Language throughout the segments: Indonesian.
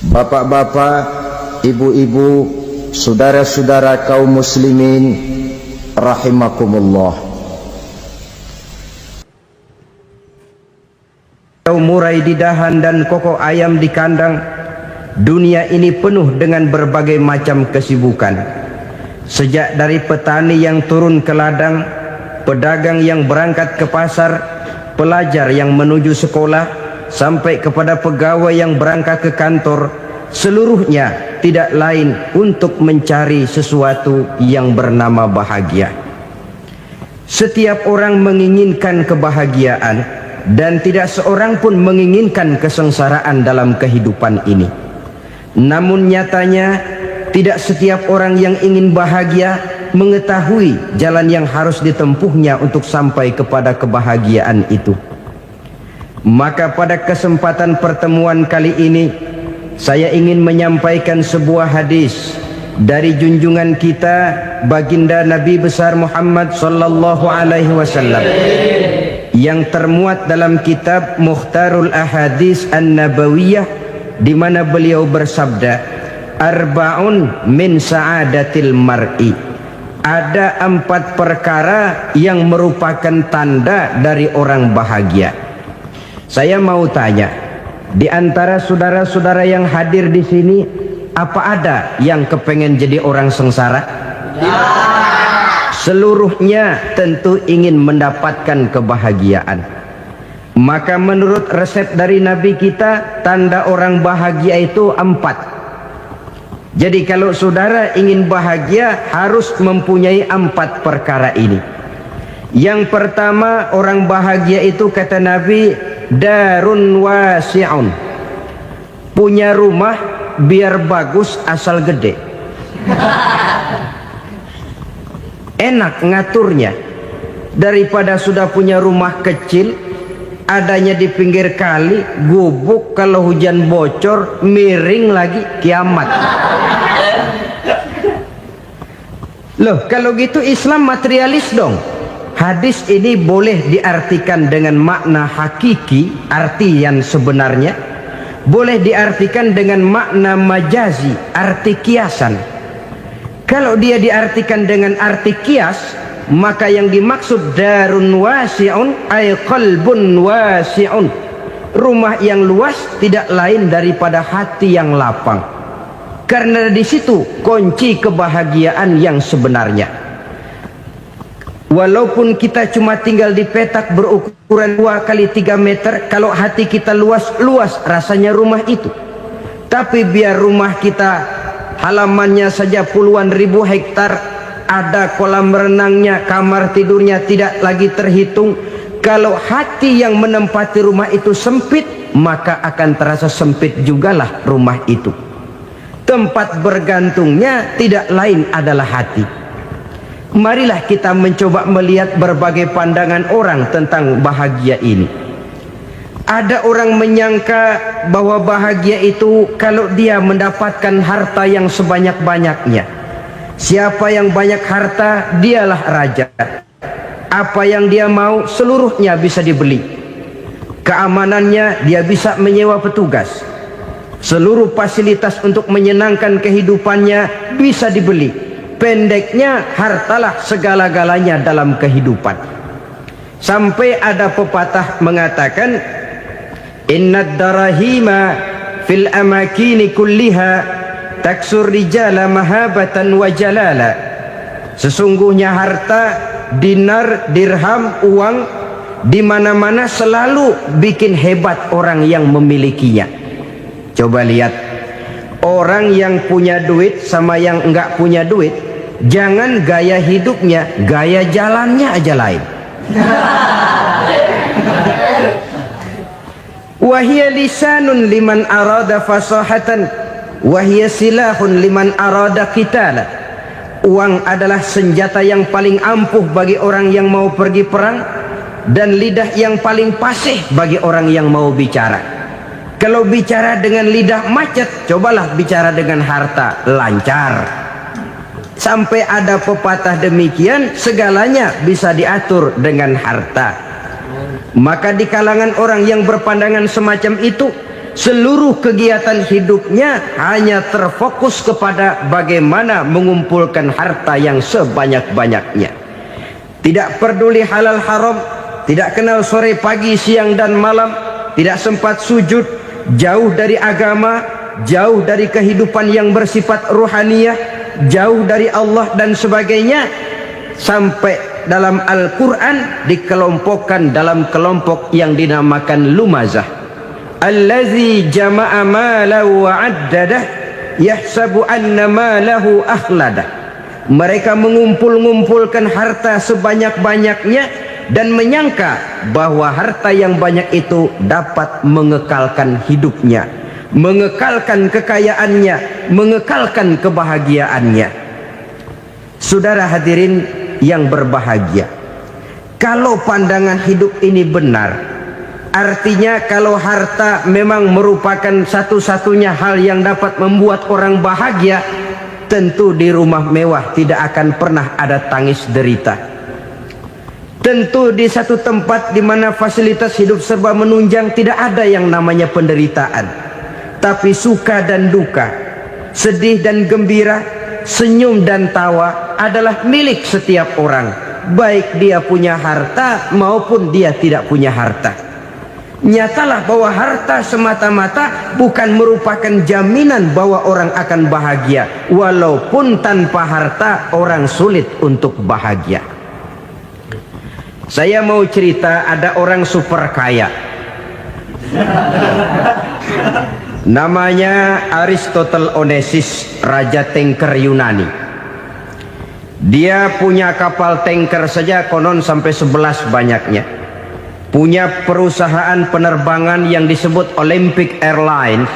Bapak-bapak, ibu-ibu, saudara-saudara kaum muslimin rahimakumullah. Murai di dahan dan koko ayam di kandang, dunia ini penuh dengan berbagai macam kesibukan. Sejak dari petani yang turun ke ladang, pedagang yang berangkat ke pasar, pelajar yang menuju sekolah, sampai kepada pegawai yang berangkat ke kantor, seluruhnya tidak lain untuk mencari sesuatu yang bernama bahagia. Setiap orang menginginkan kebahagiaan, dan tidak seorang pun menginginkan kesengsaraan dalam kehidupan ini. Namun nyatanya tidak setiap orang yang ingin bahagia mengetahui jalan yang harus ditempuhnya untuk sampai kepada kebahagiaan itu. Maka pada kesempatan pertemuan kali ini, saya ingin menyampaikan sebuah hadis dari junjungan kita baginda Nabi besar Muhammad sallallahu alaihi wasallam yang termuat dalam kitab Mukhtarul Ahadits An-Nabawiyah, di mana beliau bersabda, arba'un min sa'adatil mar'i. Ada 4 perkara yang merupakan tanda dari orang bahagia. Saya mau tanya, di antara saudara-saudara yang hadir di sini, apa ada yang kepengen jadi orang sengsara? Ya. Seluruhnya tentu ingin mendapatkan kebahagiaan. Maka menurut resep dari Nabi kita, tanda orang bahagia itu 4. Jadi kalau saudara ingin bahagia, harus mempunyai 4 perkara ini. Yang pertama, orang bahagia itu kata Nabi, darun wasi'un. Punya rumah biar bagus asal gede. Enak ngaturnya, daripada sudah punya rumah kecil adanya di pinggir kali, gubuk, kalau hujan bocor miring lagi, kiamat. Loh, kalau gitu Islam materialis dong. Hadis ini boleh diartikan dengan makna hakiki, arti yang sebenarnya, boleh diartikan dengan makna majazi, arti kiasan. Kalau dia diartikan dengan arti kias, maka yang dimaksud darun wasi'un ay qalbun wasi'un. Rumah yang luas tidak lain daripada hati yang lapang. Karena di situ kunci kebahagiaan yang sebenarnya. Walaupun kita cuma tinggal di petak berukuran 2 kali 3 meter, kalau hati kita luas rasanya rumah itu. Tapi biar rumah kita halamannya saja puluhan ribu hektar, ada kolam renangnya, kamar tidurnya tidak lagi terhitung. Kalau hati yang menempati rumah itu sempit, maka akan terasa sempit jugalah rumah itu. Tempat bergantungnya tidak lain adalah hati. Marilah kita mencoba melihat berbagai pandangan orang tentang bahagia ini. Ada orang menyangka bahwa bahagia itu kalau dia mendapatkan harta yang sebanyak-banyaknya. Siapa yang banyak harta, dialah raja. Apa yang dia mau, seluruhnya bisa dibeli. Keamanannya, dia bisa menyewa petugas. Seluruh fasilitas untuk menyenangkan kehidupannya bisa dibeli. Pendeknya, hartalah segala-galanya dalam kehidupan. Sampai ada pepatah mengatakan, innad darahima fil amakini kulliha taksur rijala mahabatan wa jalala. Sesungguhnya harta, dinar, dirham, uang di mana-mana selalu bikin hebat orang yang memilikinya. Coba lihat, orang yang punya duit sama yang enggak punya duit, jangan gaya hidupnya, gaya jalannya aja lain. Wahia lisanun liman arada fasahatan, wahia silahun liman arada qitala. Uang adalah senjata yang paling ampuh bagi orang yang mau pergi perang, dan lidah yang paling fasih bagi orang yang mau bicara. Kalau bicara dengan lidah macet, cobalah bicara dengan harta, lancar. Sampai ada pepatah demikian, segalanya bisa diatur dengan harta. Maka di kalangan orang yang berpandangan semacam itu, seluruh kegiatan hidupnya hanya terfokus kepada bagaimana mengumpulkan harta yang sebanyak-banyaknya. Tidak peduli halal haram, tidak kenal sore pagi siang dan malam, tidak sempat sujud, jauh dari agama, jauh dari kehidupan yang bersifat ruhaniyah, jauh dari Allah dan sebagainya. Sampai dalam Al-Quran dikelompokkan dalam kelompok yang dinamakan lumazah. Allazi jama'a malahu wa 'addadah yahsabu anna malahu akhladah. Mereka mengumpul-ngumpulkan harta sebanyak-banyaknya dan menyangka bahwa harta yang banyak itu dapat mengekalkan hidupnya, mengekalkan kekayaannya, mengekalkan kebahagiaannya. Saudara hadirin yang berbahagia, kalau pandangan hidup ini benar, artinya kalau harta memang merupakan satu-satunya hal yang dapat membuat orang bahagia, tentu di rumah mewah tidak akan pernah ada tangis derita. Tentu di satu tempat di mana fasilitas hidup serba menunjang tidak ada yang namanya penderitaan. Tapi suka dan duka, sedih dan gembira, senyum dan tawa adalah milik setiap orang, baik dia punya harta maupun dia tidak punya harta. Nyatalah bahwa harta semata-mata bukan merupakan jaminan bahwa orang akan bahagia, walaupun tanpa harta orang sulit untuk bahagia. Saya mau cerita, ada orang super kaya, namanya Aristotle Onassis, raja tanker Yunani. Dia punya kapal tanker saja konon sampai 11 banyaknya. Punya perusahaan penerbangan yang disebut Olympic Airlines.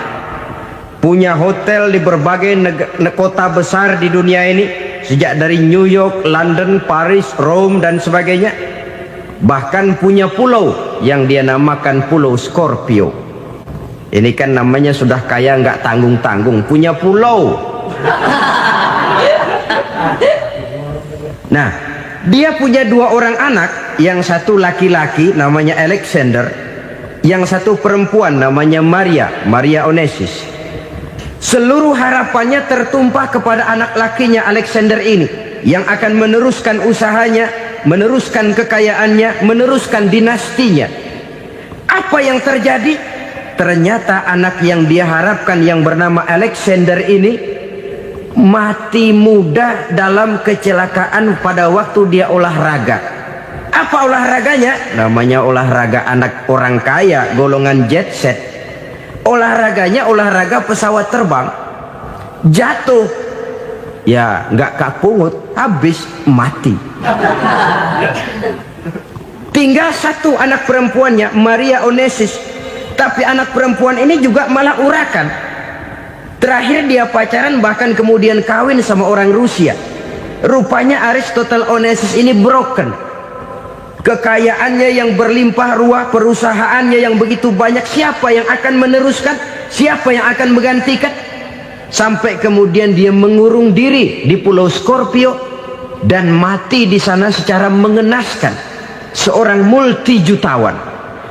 Punya hotel di berbagai kota besar di dunia ini, sejak dari New York, London, Paris, Rome dan sebagainya. Bahkan punya pulau yang dia namakan Pulau Scorpio. Ini kan namanya sudah kaya nggak tanggung-tanggung, punya pulau. Nah, dia punya 2 orang anak, yang satu laki-laki namanya Alexander, yang satu perempuan namanya Maria Onassis. Seluruh harapannya tertumpah kepada anak lakinya Alexander ini, yang akan meneruskan usahanya, meneruskan kekayaannya, meneruskan dinastinya. Apa yang terjadi? Ternyata anak yang dia harapkan yang bernama Alexander ini mati muda dalam kecelakaan pada waktu dia olahraga. Apa olahraganya? Namanya olahraga anak orang kaya, golongan jet set. Olahraganya olahraga pesawat terbang. Jatuh, ya nggak kapungut, habis mati. Tinggal satu anak perempuannya, Maria Onassis. Tapi anak perempuan ini juga malah urakan. Terakhir dia pacaran, bahkan kemudian kawin sama orang Rusia. Rupanya Aristotle Onassis ini broken. Kekayaannya yang berlimpah ruah, perusahaannya yang begitu banyak, siapa yang akan meneruskan? Siapa yang akan menggantikan? Sampai kemudian dia mengurung diri di Pulau Scorpio dan mati di sana secara mengenaskan. Seorang multi-jutawan,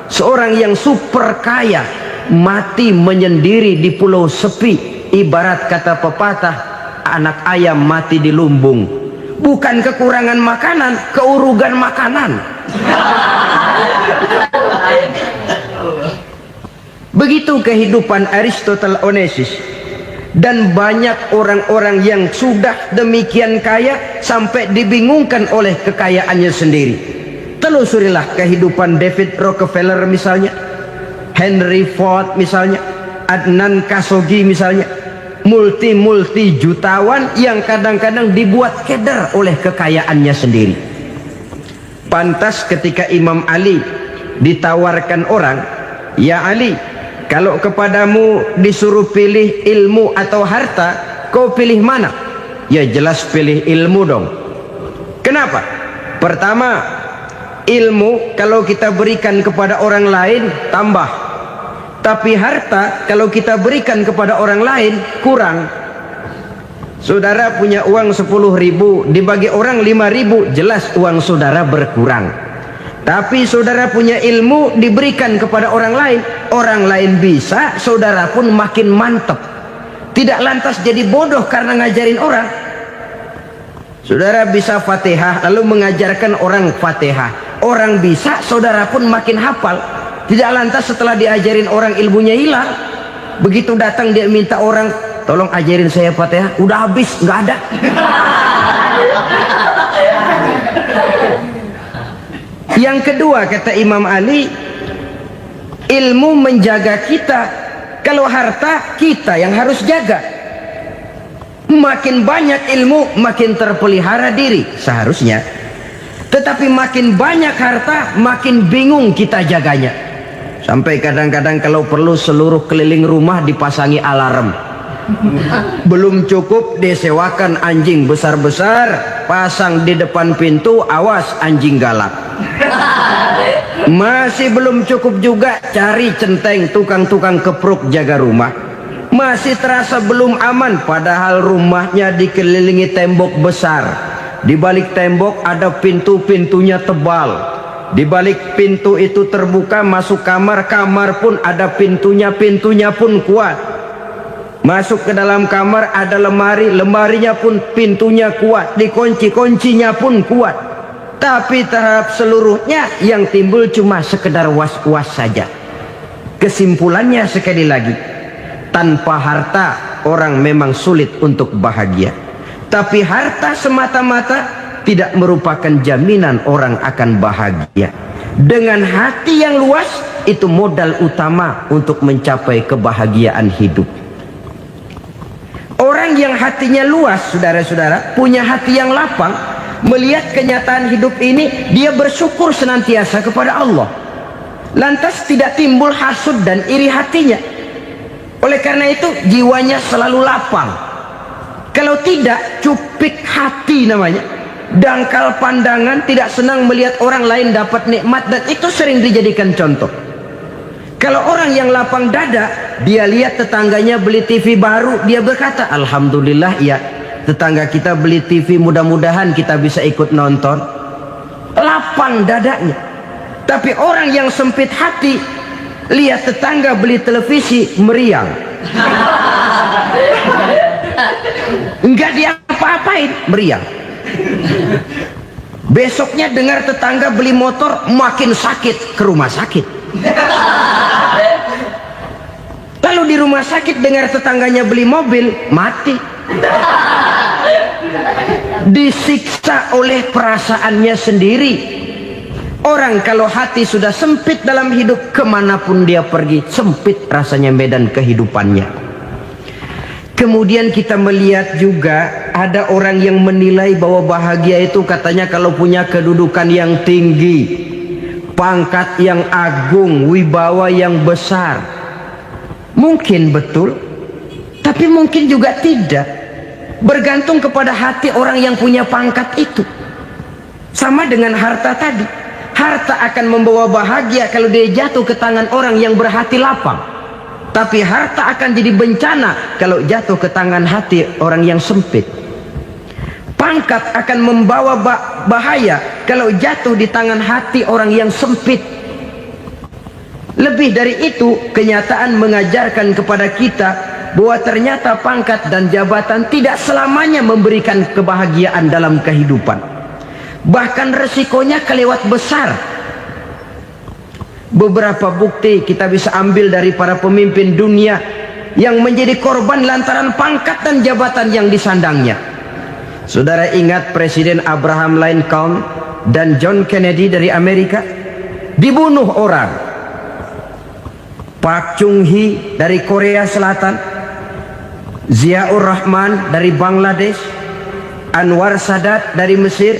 seorang yang super kaya, mati menyendiri di pulau sepi. Ibarat kata pepatah, anak ayam mati di lumbung. Bukan kekurangan makanan, keurugan makanan. Begitu kehidupan Aristotle Onassis. Dan banyak orang-orang yang sudah demikian kaya sampai dibingungkan oleh kekayaannya sendiri. Telusurilah kehidupan David Rockefeller misalnya, Henry Ford misalnya, Adnan Khashoggi misalnya. Multi jutawan yang kadang-kadang dibuat keder oleh kekayaannya sendiri. Pantas ketika Imam Ali ditawarkan orang, "Ya Ali, kalau kepadamu disuruh pilih ilmu atau harta, kau pilih mana?" Ya jelas pilih ilmu dong. Kenapa? Pertama, ilmu kalau kita berikan kepada orang lain tambah. Tapi harta kalau kita berikan kepada orang lain kurang. Saudara punya uang 10.000, dibagi orang 5.000, jelas uang saudara berkurang. Tapi saudara punya ilmu diberikan kepada orang lain bisa, saudara pun makin mantap. Tidak lantas jadi bodoh karena ngajarin orang. Saudara bisa Fatihah lalu mengajarkan orang Fatihah. Orang bisa, saudara pun makin hafal. Tidak lantas setelah diajarin orang ilmunya hilang. Begitu datang dia minta orang, tolong ajarin saya Fatihah, udah habis, nggak ada. Yang kedua kata Imam Ali, ilmu menjaga kita. Kalau harta, kita yang harus jaga. Makin banyak ilmu, makin terpelihara diri seharusnya. Tetapi makin banyak harta, makin bingung kita jaganya. Sampai kadang-kadang kalau perlu seluruh keliling rumah dipasangi alarm. Belum cukup disewakan anjing besar-besar, pasang di depan pintu, awas anjing galak. Masih belum cukup juga, cari centeng tukang-tukang kepruk jaga rumah. Masih terasa belum aman, padahal rumahnya dikelilingi tembok besar. Di balik tembok ada pintu-pintunya tebal. Di balik pintu itu terbuka masuk kamar, kamar pun ada pintunya, pintunya pun kuat. Masuk ke dalam kamar ada lemari, lemarinya pun pintunya kuat, dikunci, kuncinya pun kuat. Tapi terhadap seluruhnya yang timbul cuma sekedar was-was saja. Kesimpulannya sekali lagi, tanpa harta orang memang sulit untuk bahagia. Tapi harta semata-mata tidak merupakan jaminan orang akan bahagia. Dengan hati yang luas, itu modal utama untuk mencapai kebahagiaan hidup. Orang yang hatinya luas, saudara-saudara, punya hati yang lapang, melihat kenyataan hidup ini, dia bersyukur senantiasa kepada Allah. Lantas tidak timbul hasud dan iri hatinya. Oleh karena itu jiwanya selalu lapang. Kalau tidak, cupik hati namanya, dangkal pandangan, tidak senang melihat orang lain dapat nikmat, dan itu sering dijadikan contoh. Kalau orang yang lapang dada, dia lihat tetangganya beli TV baru, dia berkata, alhamdulillah ya, tetangga kita beli TV, mudah-mudahan kita bisa ikut nonton. Lapang dadanya. Tapi orang yang sempit hati, lihat tetangga beli televisi, meriang. Enggak dia apa-apain, meriang. Besoknya dengar tetangga beli motor, makin sakit, ke rumah sakit. Lalu di rumah sakit dengar tetangganya beli mobil, mati. Disiksa oleh perasaannya sendiri. Orang kalau hati sudah sempit dalam hidup, kemanapun dia pergi, sempit rasanya medan kehidupannya. Kemudian kita melihat juga ada orang yang menilai bahwa bahagia itu katanya kalau punya kedudukan yang tinggi, pangkat yang agung, wibawa yang besar. Mungkin betul, tapi mungkin juga tidak. Bergantung kepada hati orang yang punya pangkat itu. Sama dengan harta tadi. Harta akan membawa bahagia kalau dia jatuh ke tangan orang yang berhati lapang. Tapi harta akan jadi bencana kalau jatuh ke tangan hati orang yang sempit. Pangkat akan membawa bahaya kalau jatuh di tangan hati orang yang sempit. Lebih dari itu, kenyataan mengajarkan kepada kita bahwa ternyata pangkat dan jabatan tidak selamanya memberikan kebahagiaan dalam kehidupan. Bahkan resikonya kelewat besar. Beberapa bukti kita bisa ambil dari para pemimpin dunia yang menjadi korban lantaran pangkat dan jabatan yang disandangnya. Saudara ingat Presiden Abraham Lincoln dan John Kennedy dari Amerika? Dibunuh orang. Park Chung-hee dari Korea Selatan, Ziaur Rahman dari Bangladesh, Anwar Sadat dari Mesir,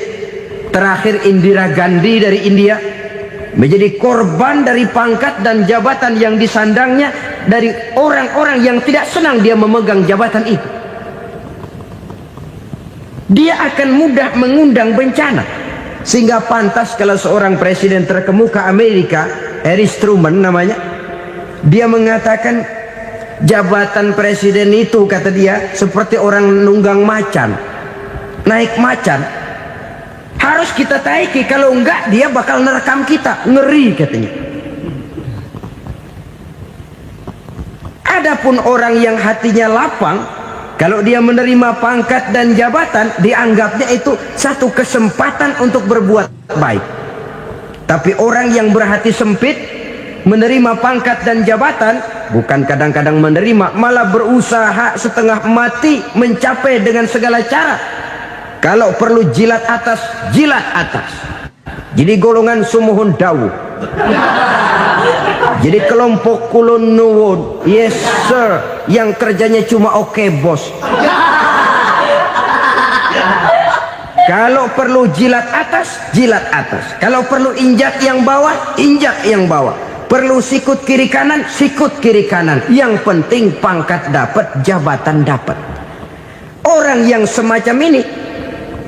terakhir Indira Gandhi dari India, menjadi korban dari pangkat dan jabatan yang disandangnya dari orang-orang yang tidak senang dia memegang jabatan itu. Dia akan mudah mengundang bencana. Sehingga pantas kalau seorang presiden terkemuka Amerika, Harry Truman namanya, dia mengatakan jabatan presiden itu, kata dia, seperti orang nunggang macan, naik macan. Harus kita taiki, kalau enggak dia bakal nerekam kita. Ngeri katanya. Adapun orang yang hatinya lapang, kalau dia menerima pangkat dan jabatan, dianggapnya itu satu kesempatan untuk berbuat baik. Tapi orang yang berhati sempit, menerima pangkat dan jabatan, bukan kadang-kadang menerima, malah berusaha setengah mati mencapai dengan segala cara. Kalau perlu jilat atas, jilat atas. Jadi golongan sumuhun dawu. Jadi kelompok kulon nuwun, yes sir, yang kerjanya cuma oke bos. Kalau perlu jilat atas, jilat atas. Kalau perlu injak yang bawah, injak yang bawah. Perlu sikut kiri kanan, sikut kiri kanan. Yang penting pangkat dapat, jabatan dapat. Orang yang semacam ini,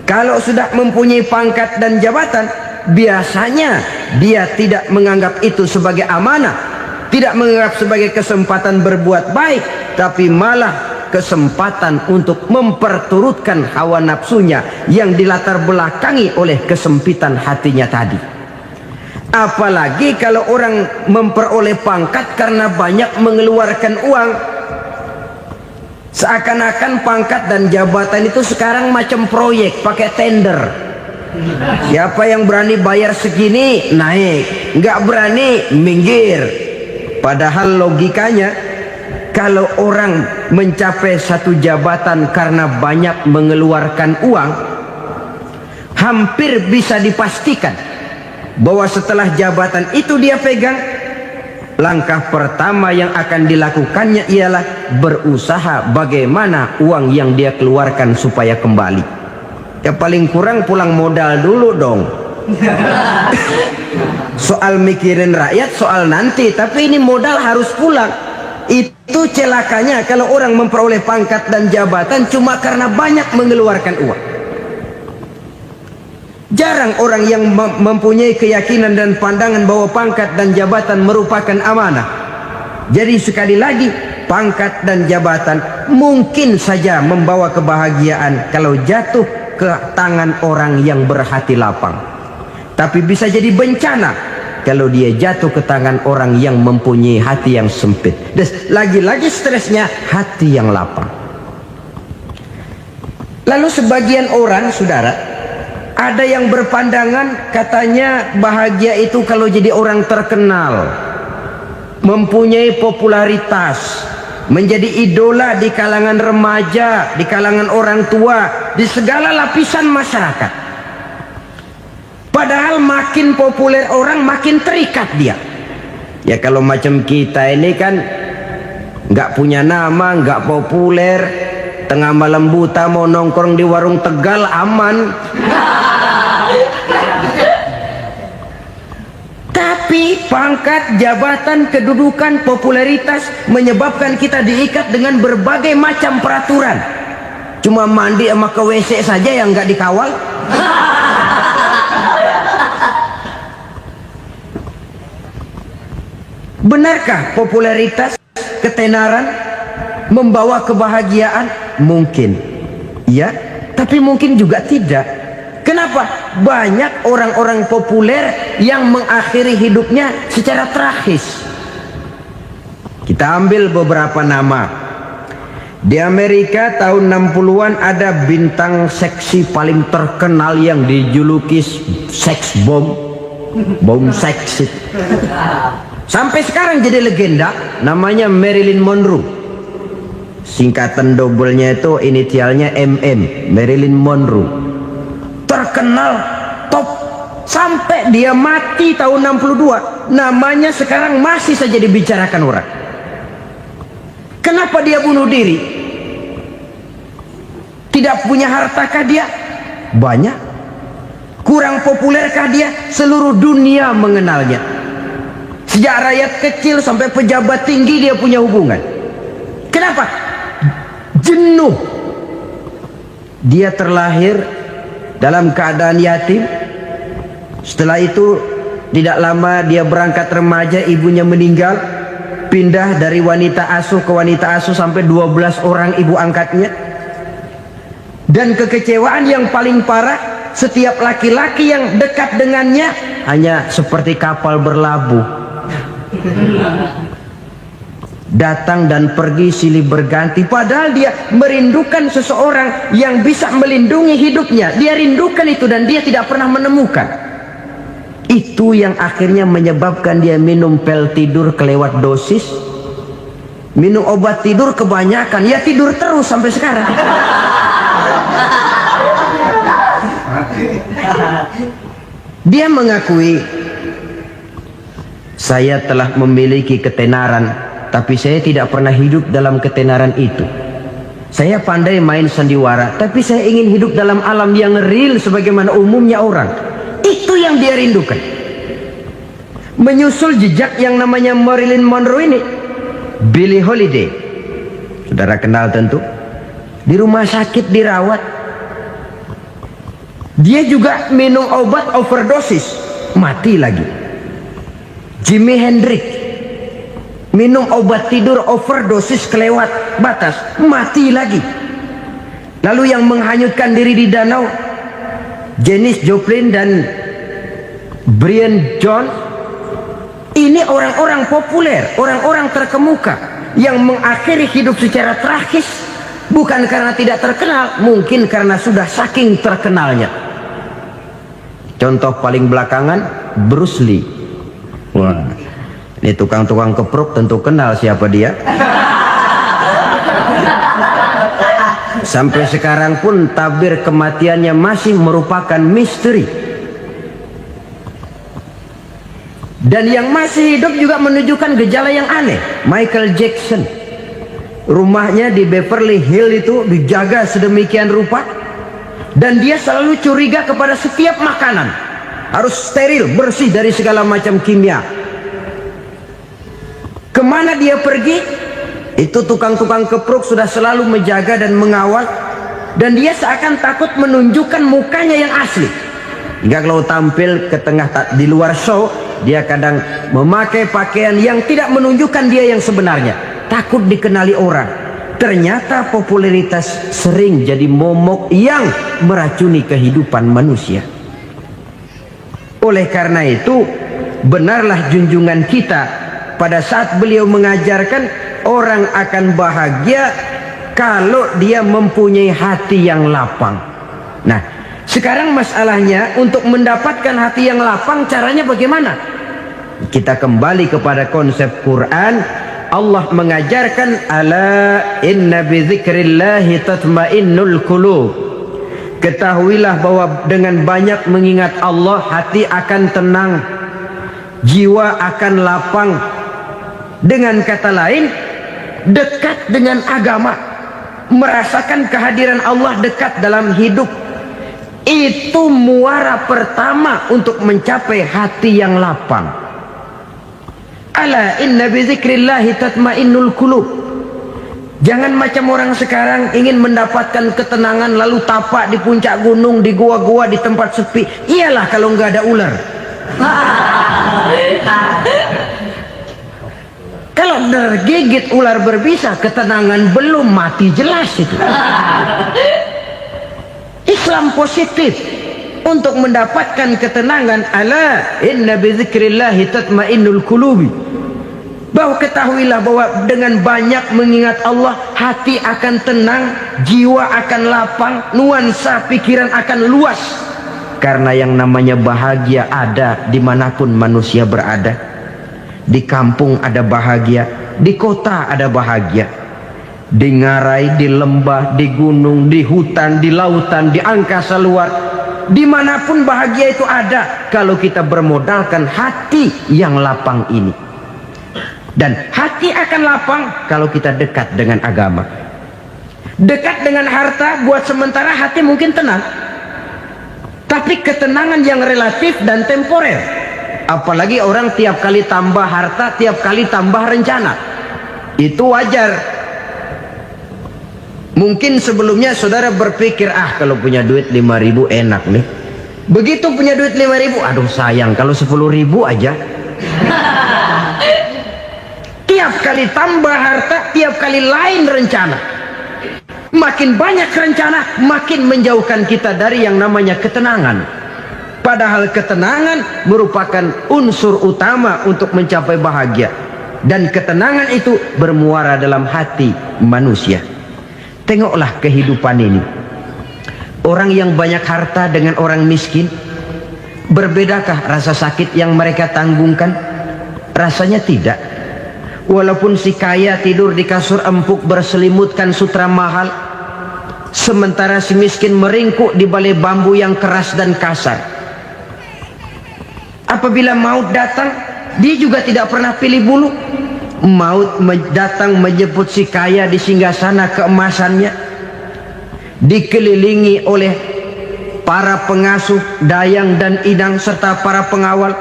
kalau sudah mempunyai pangkat dan jabatan, biasanya dia tidak menganggap itu sebagai amanah, tidak menganggap sebagai kesempatan berbuat baik, tapi malah kesempatan untuk memperturutkan hawa nafsunya yang dilatar belakangi oleh kesempitan hatinya tadi. Apalagi kalau orang memperoleh pangkat karena banyak mengeluarkan uang, seakan-akan pangkat dan jabatan itu sekarang macam proyek pakai tender. Siapa yang berani bayar segini naik, nggak berani minggir. Padahal logikanya, kalau orang mencapai satu jabatan karena banyak mengeluarkan uang, hampir bisa dipastikan bahwa setelah jabatan itu dia pegang, langkah pertama yang akan dilakukannya ialah berusaha bagaimana uang yang dia keluarkan supaya kembali. Ya paling kurang pulang modal dulu dong. Soal mikirin rakyat soal nanti, tapi ini modal harus pulang. Itu celakanya kalau orang memperoleh pangkat dan jabatan cuma karena banyak mengeluarkan uang. Jarang orang yang mempunyai keyakinan dan pandangan bahwa pangkat dan jabatan merupakan amanah. Jadi sekali lagi, pangkat dan jabatan mungkin saja membawa kebahagiaan kalau jatuh ke tangan orang yang berhati lapang. Tapi bisa jadi bencana kalau dia jatuh ke tangan orang yang mempunyai hati yang sempit. Dan lagi-lagi stresnya hati yang lapang. Lalu sebagian orang, saudara, ada yang berpandangan katanya bahagia itu kalau jadi orang terkenal, mempunyai popularitas, menjadi idola di kalangan remaja, di kalangan orang tua, di segala lapisan masyarakat. Padahal makin populer orang makin terikat dia. Ya kalau macam kita ini kan nggak punya nama, nggak populer, tengah malam buta mau nongkrong di warung Tegal aman. Tapi pangkat, jabatan, kedudukan, popularitas menyebabkan kita diikat dengan berbagai macam peraturan. Cuma mandi sama ke WC saja yang nggak dikawal. Benarkah popularitas, ketenaran membawa kebahagiaan? Mungkin. Ya, tapi mungkin juga tidak. Kenapa? Banyak orang-orang populer yang mengakhiri hidupnya secara tragis. Kita ambil beberapa nama. Di Amerika tahun 60-an ada bintang seksi paling terkenal yang dijuluki seks bom. Bom seks. Sampai sekarang jadi legenda, namanya Marilyn Monroe. Singkatan doublenya itu inisialnya MM, Marilyn Monroe. Terkenal, top, sampai dia mati tahun 62. Namanya sekarang masih saja dibicarakan orang. Kenapa dia bunuh diri? Tidak punya hartakah dia? Banyak. Kurang populerkah dia? Seluruh dunia mengenalnya. Sejak rakyat kecil sampai pejabat tinggi dia punya hubungan. Kenapa? Jenuh. Dia terlahir dalam keadaan yatim. Setelah itu tidak lama dia berangkat remaja, ibunya meninggal. Pindah dari wanita asuh ke wanita asuh sampai 12 orang ibu angkatnya. Dan kekecewaan yang paling parah, setiap laki-laki yang dekat dengannya hanya seperti kapal berlabuh, datang dan pergi silih berganti. Padahal dia merindukan seseorang yang bisa melindungi hidupnya. Dia rindukan itu dan dia tidak pernah menemukan. Itu yang akhirnya menyebabkan dia minum pil tidur kelewat dosis, minum obat tidur kebanyakan, ya tidur terus sampai sekarang. Dia mengakui, saya telah memiliki ketenaran, tapi saya tidak pernah hidup dalam ketenaran itu. Saya pandai main sandiwara, tapi saya ingin hidup dalam alam yang real sebagaimana umumnya orang. Itu yang dia rindukan. Menyusul jejak yang namanya Marilyn Monroe ini, Billie Holiday, saudara kenal tentu, di rumah sakit dirawat. Dia juga minum obat overdosis, mati lagi. Jimi Hendrix minum obat tidur overdosis kelewat batas, mati lagi. Lalu yang menghanyutkan diri di danau, Janis Joplin dan Brian Jones. Ini orang-orang populer, orang-orang terkemuka yang mengakhiri hidup secara tragis, bukan karena tidak terkenal, mungkin karena sudah saking terkenalnya. Contoh paling belakangan, Bruce Lee. Wah, ini tukang-tukang kepruk tentu kenal siapa dia. Sampai sekarang pun tabir kematiannya masih merupakan misteri. Dan yang masih hidup juga menunjukkan gejala yang aneh. Michael Jackson, rumahnya di Beverly Hills itu dijaga sedemikian rupa, dan dia selalu curiga kepada setiap makanan harus steril, bersih dari segala macam kimia. Kemana dia pergi, itu tukang-tukang kepruk sudah selalu menjaga dan mengawal, dan dia seakan takut menunjukkan mukanya yang asli. Hingga kalau tampil ke tengah di luar show, dia kadang memakai pakaian yang tidak menunjukkan dia yang sebenarnya, takut dikenali orang. Ternyata popularitas sering jadi momok yang meracuni kehidupan manusia. Oleh karena itu, benarlah junjungan kita pada saat beliau mengajarkan orang akan bahagia kalau dia mempunyai hati yang lapang. Nah, sekarang masalahnya untuk mendapatkan hati yang lapang, caranya bagaimana? Kita kembali kepada konsep Quran. Allah mengajarkan, ala inna bi dzikrillahi tatmainnul qulub. Ketahuilah bahwa dengan banyak mengingat Allah, hati akan tenang, jiwa akan lapang. Dengan kata lain, dekat dengan agama, merasakan kehadiran Allah dekat dalam hidup. Itu muara pertama untuk mencapai hati yang lapang. Ala inna bi dzikrillahi tatmainnul qulub. Jangan macam orang sekarang ingin mendapatkan ketenangan lalu tapak di puncak gunung, di gua-gua, di tempat sepi. Iyalah kalau nggak ada ular. Kalau tergigit ular berbisa, ketenangan belum, mati jelas itu. Islam positif untuk mendapatkan ketenangan. Ala inna bi dzikrillahi tatmainnul qulubi. Bahwa ketahuilah bahwa dengan banyak mengingat Allah, hati akan tenang, jiwa akan lapang, nuansa pikiran akan luas. Karena yang namanya bahagia ada dimanapun manusia berada. Di kampung ada bahagia, di kota ada bahagia, di ngarai, di lembah, di gunung, di hutan, di lautan, di angkasa luar, dimanapun bahagia itu ada kalau kita bermodalkan hati yang lapang ini. Dan hati akan lapang kalau kita dekat dengan agama. Dekat dengan harta buat sementara hati mungkin tenang, tapi ketenangan yang relatif dan temporer. Apalagi orang tiap kali tambah harta, tiap kali tambah rencana, itu wajar. Mungkin sebelumnya saudara berpikir, kalau punya duit 5.000 enak nih. Begitu punya duit 5.000, aduh sayang kalau 10.000 aja. Tiap kali tambah harta, tiap kali lain rencana. Makin banyak rencana, makin menjauhkan kita dari yang namanya ketenangan. Padahal ketenangan merupakan unsur utama untuk mencapai bahagia. Dan ketenangan itu bermuara dalam hati manusia. Tengoklah kehidupan ini. Orang yang banyak harta dengan orang miskin, berbedakah rasa sakit yang mereka tanggungkan? Rasanya tidak. Walaupun si kaya tidur di kasur empuk berselimutkan sutra mahal, sementara si miskin meringkuk di balai bambu yang keras dan kasar. Apabila maut datang, dia juga tidak pernah pilih bulu. Maut datang menjemput si kaya di singgasana keemasannya, dikelilingi oleh para pengasuh, dayang dan inang serta para pengawal.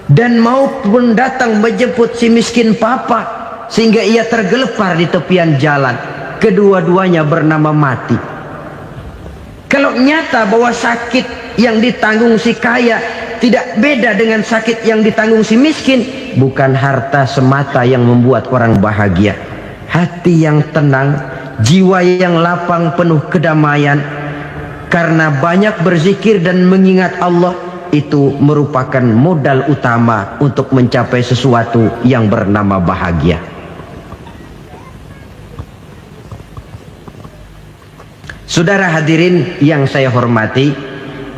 Dan maut pun datang menjemput si miskin papa, sehingga ia tergelepar di tepian jalan. Kedua-duanya bernama mati. Kalau nyata bahwa sakit yang ditanggung si kaya tidak beda dengan sakit yang ditanggung si miskin, bukan harta semata yang membuat orang bahagia. Hati yang tenang, jiwa yang lapang penuh kedamaian karena banyak berzikir dan mengingat Allah, itu merupakan modal utama untuk mencapai sesuatu yang bernama bahagia. Saudara hadirin yang saya hormati,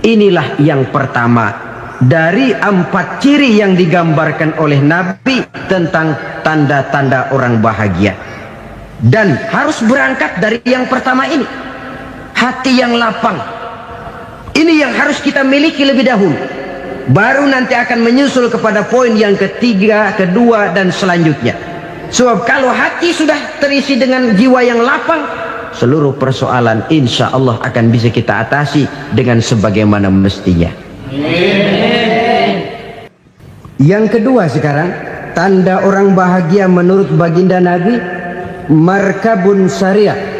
inilah yang pertama dari 4 ciri yang digambarkan oleh Nabi tentang tanda-tanda orang bahagia. Dan harus berangkat dari yang pertama ini, hati yang lapang. Ini yang harus kita miliki lebih dahulu, baru nanti akan menyusul kepada poin yang ketiga, kedua dan selanjutnya. Sebab kalau hati sudah terisi dengan jiwa yang lapang, seluruh persoalan insya Allah akan bisa kita atasi dengan sebagaimana mestinya. Yang kedua sekarang, tanda orang bahagia menurut baginda Nabi, markabun syariah.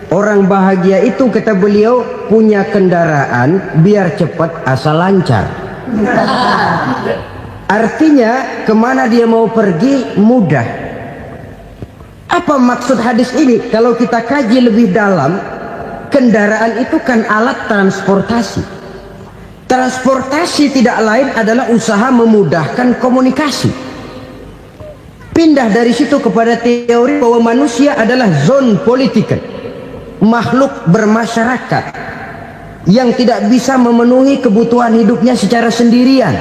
Orang bahagia itu, kata beliau, punya kendaraan biar cepat asal lancar. Artinya kemana dia mau pergi mudah. Apa maksud hadis ini? Kalau kita kaji lebih dalam, kendaraan itu kan alat transportasi. Transportasi tidak lain adalah usaha memudahkan komunikasi. Pindah dari situ kepada teori bahwa manusia adalah zon political, makhluk bermasyarakat yang tidak bisa memenuhi kebutuhan hidupnya secara sendirian.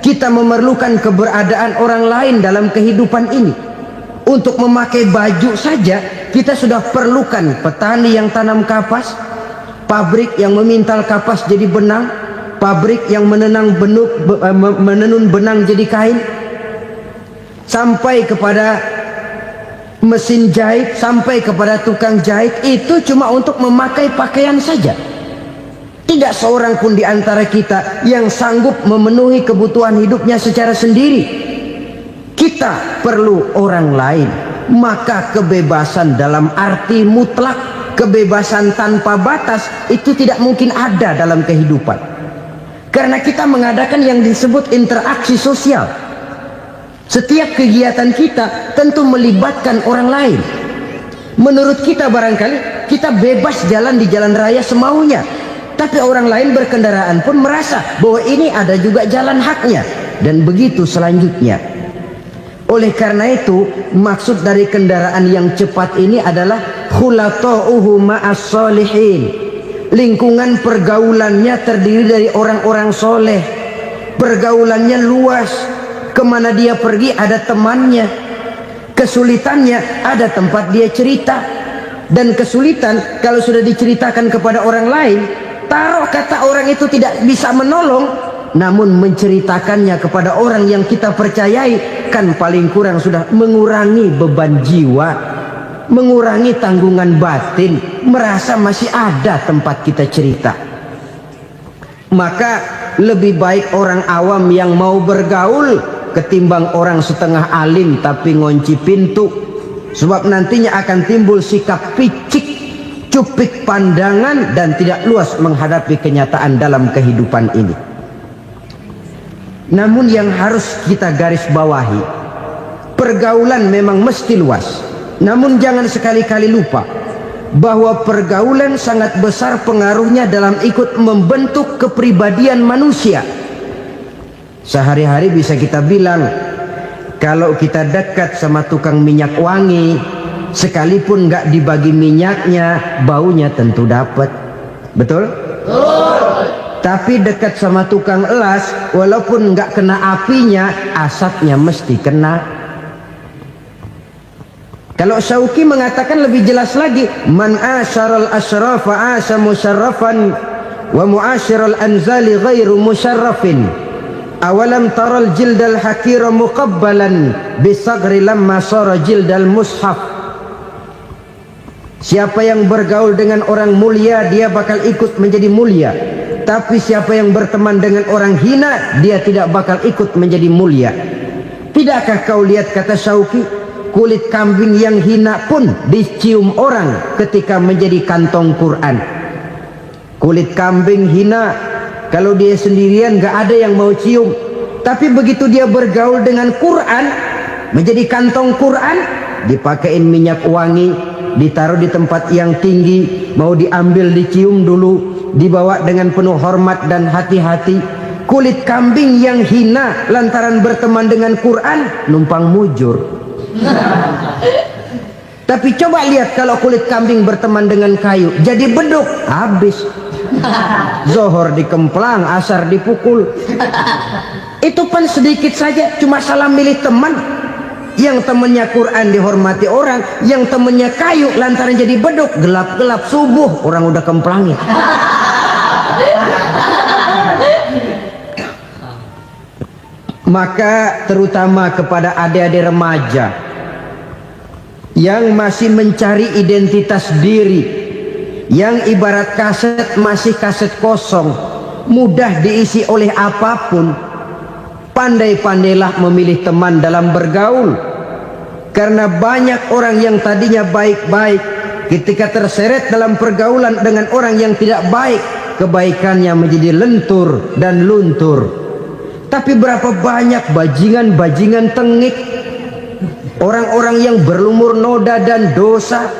Kita memerlukan keberadaan orang lain dalam kehidupan ini. Untuk memakai baju saja kita sudah perlukan petani yang tanam kapas, pabrik yang memintal kapas jadi benang, pabrik yang menenun benang jadi kain, sampai kepada mesin jahit, sampai kepada tukang jahit. Itu cuma untuk memakai pakaian saja. Tidak seorang pun di antara kita yang sanggup memenuhi kebutuhan hidupnya secara sendiri. Kita perlu orang lain. Maka kebebasan dalam arti mutlak, kebebasan tanpa batas, itu tidak mungkin ada dalam kehidupan. Karena kita mengadakan yang disebut interaksi sosial. Setiap kegiatan kita tentu melibatkan orang lain. Menurut kita barangkali kita bebas jalan di jalan raya semaunya, tapi orang lain berkendaraan pun merasa bahwa ini ada juga jalan haknya, dan begitu selanjutnya. Oleh karena itu, maksud dari kendaraan yang cepat ini adalah khulatuhu ma'as solihin. Lingkungan pergaulannya terdiri dari orang-orang soleh. Pergaulannya luas. Kemana dia pergi ada temannya. Kesulitannya ada tempat dia cerita. Dan kesulitan kalau sudah diceritakan kepada orang lain, taruh kata orang itu tidak bisa menolong, namun menceritakannya kepada orang yang kita percayai, kan paling kurang sudah mengurangi beban jiwa, mengurangi tanggungan batin, merasa masih ada tempat kita cerita. Maka lebih baik orang awam yang mau bergaul ketimbang orang setengah alim tapi ngunci pintu. Sebab nantinya akan timbul sikap picik, cupik pandangan, dan tidak luas menghadapi kenyataan dalam kehidupan ini. Namun yang harus kita garis bawahi, pergaulan memang mesti luas. Namun jangan sekali-kali lupa, bahwa pergaulan sangat besar pengaruhnya dalam ikut membentuk kepribadian manusia. Sehari-hari bisa kita bilang, kalau kita dekat sama tukang minyak wangi, sekalipun nggak dibagi minyaknya, baunya tentu dapat. Betul? Tapi dekat sama tukang elas, walaupun nggak kena apinya, asapnya mesti kena. Kalau Syauqi mengatakan lebih jelas lagi, man asyaral asyrafa asa musyarrafan wa muasyiral anzali ghairu musyarrafin. Awalam taral jildal hakira muqabbalan bisagri lamma sara jildal mushaf. Siapa yang bergaul dengan orang mulia, dia bakal ikut menjadi mulia. Tapi siapa yang berteman dengan orang hina, dia tidak bakal ikut menjadi mulia. Tidakkah kau lihat, kata Syauqi, kulit kambing yang hina pun dicium orang ketika menjadi kantong Quran. Kulit kambing hina, kalau dia sendirian gak ada yang mau cium. Tapi begitu dia bergaul dengan Quran, menjadi kantong Quran, dipakein minyak wangi, ditaruh di tempat yang tinggi, mau diambil dicium dulu, dibawa dengan penuh hormat dan hati-hati. Kulit kambing yang hina lantaran berteman dengan Quran, numpang mujur. Tapi coba lihat kalau kulit kambing berteman dengan kayu, jadi beduk, habis. Zohor dikemplang, asar dipukul. Itu pun sedikit saja, cuma salah milih teman. Yang temannya Quran dihormati orang, yang temannya kayu lantaran jadi beduk, gelap-gelap subuh orang udah kemplangin. Maka terutama kepada adik-adik remaja yang masih mencari identitas diri, yang ibarat kaset masih kaset kosong, mudah diisi oleh apapun, pandai-pandailah memilih teman dalam bergaul. Karena banyak orang yang tadinya baik-baik, ketika terseret dalam pergaulan dengan orang yang tidak baik, kebaikannya menjadi lentur dan luntur. Tapi berapa banyak bajingan-bajingan tengik, orang-orang yang berlumur noda dan dosa,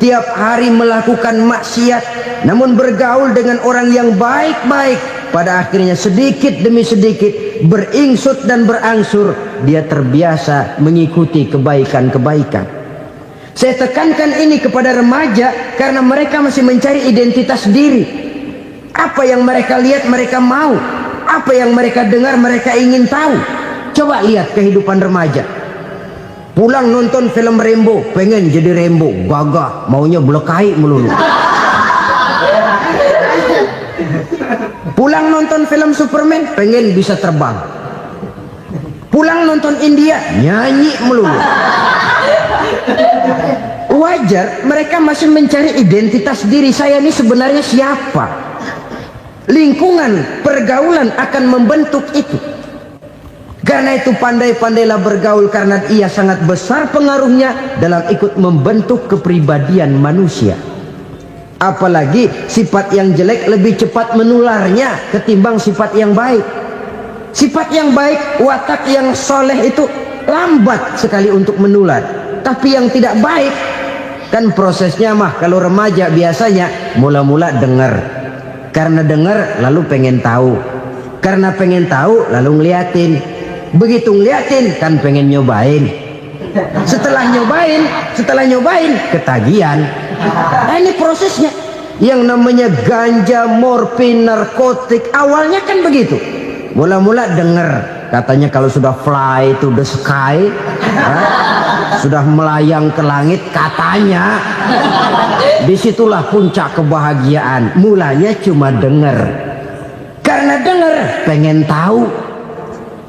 tiap hari melakukan maksiat, namun bergaul dengan orang yang baik-baik, pada akhirnya sedikit demi sedikit beringsut dan berangsur dia terbiasa mengikuti kebaikan-kebaikan. Saya tekankan ini kepada remaja karena mereka masih mencari identitas diri. Apa yang mereka lihat mereka mau, apa yang mereka dengar mereka ingin tahu. Coba lihat kehidupan remaja. Pulang nonton film Rambo, pengen jadi Rambo, gagah, maunya belekai melulu. Pulang nonton film Superman, pengen bisa terbang. Pulang nonton India, nyanyi melulu. Wajar, mereka masih mencari identitas diri. Saya ini sebenarnya siapa? Lingkungan, pergaulan akan membentuk itu. Karena itu pandai-pandailah bergaul, karena ia sangat besar pengaruhnya dalam ikut membentuk kepribadian manusia. Apalagi sifat yang jelek lebih cepat menularnya ketimbang sifat yang baik. Sifat yang baik, watak yang soleh itu lambat sekali untuk menular. Tapi yang tidak baik, kan prosesnya mah kalau remaja biasanya mula-mula dengar. Karena dengar lalu pengen tahu. Karena pengen tahu lalu ngeliatin. Begitu ngeliatin kan pengen nyobain. Setelah nyobain ketagihan. Nah, ini prosesnya. Yang namanya ganja, morfin, narkotik, awalnya kan begitu. Mula-mula dengar, katanya kalau sudah fly to the sky, sudah melayang ke langit, katanya disitulah puncak kebahagiaan. Mulanya cuma dengar. Karena dengar pengen tahu.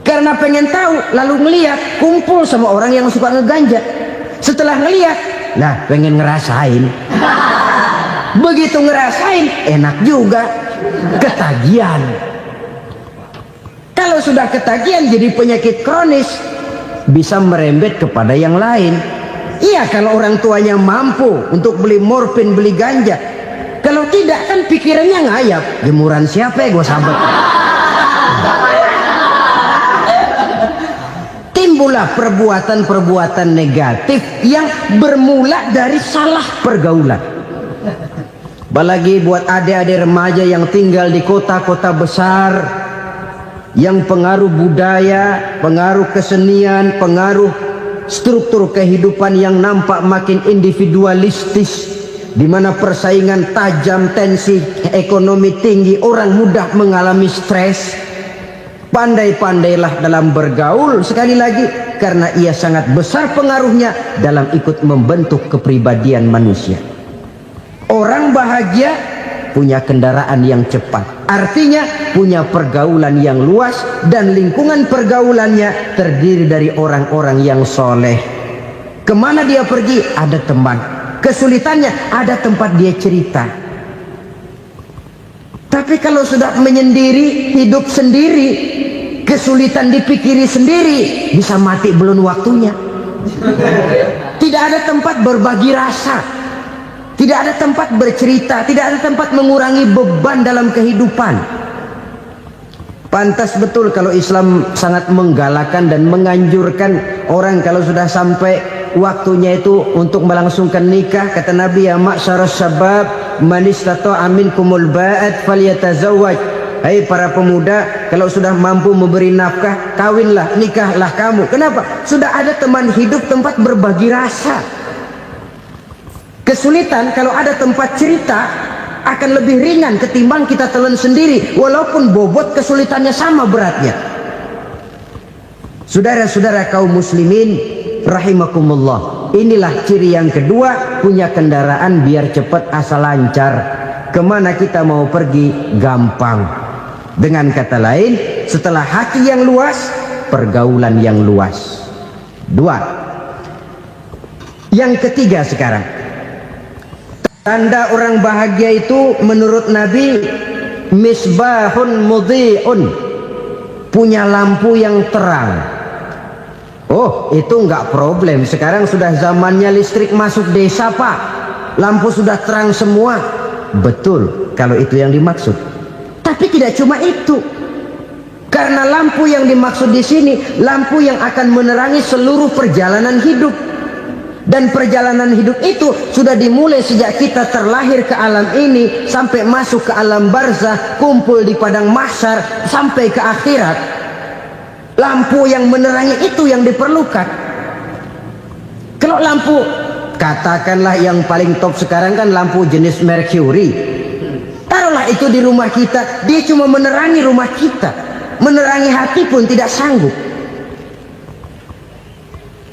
Karena pengen tahu lalu ngeliat, kumpul sama orang yang suka ngeganja. Setelah ngeliat, nah pengen ngerasain. Begitu ngerasain enak juga, ketagihan. Kalau sudah ketagihan jadi penyakit kronis, bisa merembet kepada yang lain. Iya, kalau orang tuanya mampu untuk beli morfin, beli ganja. Kalau tidak kan pikirannya ngayap, jemuran siapa ya gue sabet. Timbullah perbuatan-perbuatan negatif yang bermula dari salah pergaulan. Apalagi buat adik-adik remaja yang tinggal di kota-kota besar, yang pengaruh budaya, pengaruh kesenian, pengaruh struktur kehidupan yang nampak makin individualistis, di mana persaingan tajam, tensi ekonomi tinggi, orang mudah mengalami stres. Pandai-pandailah dalam bergaul, sekali lagi, karena ia sangat besar pengaruhnya dalam ikut membentuk kepribadian manusia. Orang bahagia punya kendaraan yang cepat, artinya punya pergaulan yang luas, dan lingkungan pergaulannya terdiri dari orang-orang yang soleh. Kemana dia pergi ada teman, kesulitannya ada tempat dia cerita. Tapi kalau sudah menyendiri, hidup sendiri, kesulitan dipikiri sendiri, bisa mati belum waktunya. Tidak ada tempat berbagi rasa, tidak ada tempat bercerita, tidak ada tempat mengurangi beban dalam kehidupan. Pantas betul kalau Islam sangat menggalakkan dan menganjurkan orang kalau sudah sampai waktunya itu untuk melangsungkan nikah. Kata Nabi, ya ma'syaras syabab man istata'a minkumul ba'at falyatazawwaj. Hai para pemuda, kalau sudah mampu memberi nafkah, kawinlah, nikahlah kamu. Kenapa? Sudah ada teman hidup, tempat berbagi rasa. Kesulitan kalau ada tempat cerita akan lebih ringan ketimbang kita telan sendiri, walaupun bobot kesulitannya sama beratnya. Saudara-saudara kaum muslimin rahimakumullah, inilah ciri yang kedua, punya kendaraan biar cepat asal lancar. Kemana kita mau pergi gampang. Dengan kata lain, setelah hati yang luas, pergaulan yang luas. Dua. Yang ketiga sekarang, tanda orang bahagia itu menurut Nabi, misbahun mudhi'un, punya lampu yang terang. Oh, itu enggak problem. Sekarang sudah zamannya listrik masuk desa, Pak. Lampu sudah terang semua. Betul, kalau itu yang dimaksud. Tapi tidak cuma itu. Karena lampu yang dimaksud di sini, lampu yang akan menerangi seluruh perjalanan hidup. Dan perjalanan hidup itu sudah dimulai sejak kita terlahir ke alam ini, sampai masuk ke alam barzah, kumpul di padang mahsyar, sampai ke akhirat. Lampu yang menerangi itu yang diperlukan. Kalau lampu, katakanlah yang paling top sekarang kan lampu jenis Mercury. Taruhlah itu di rumah kita, dia cuma menerangi rumah kita, menerangi hati pun tidak sanggup.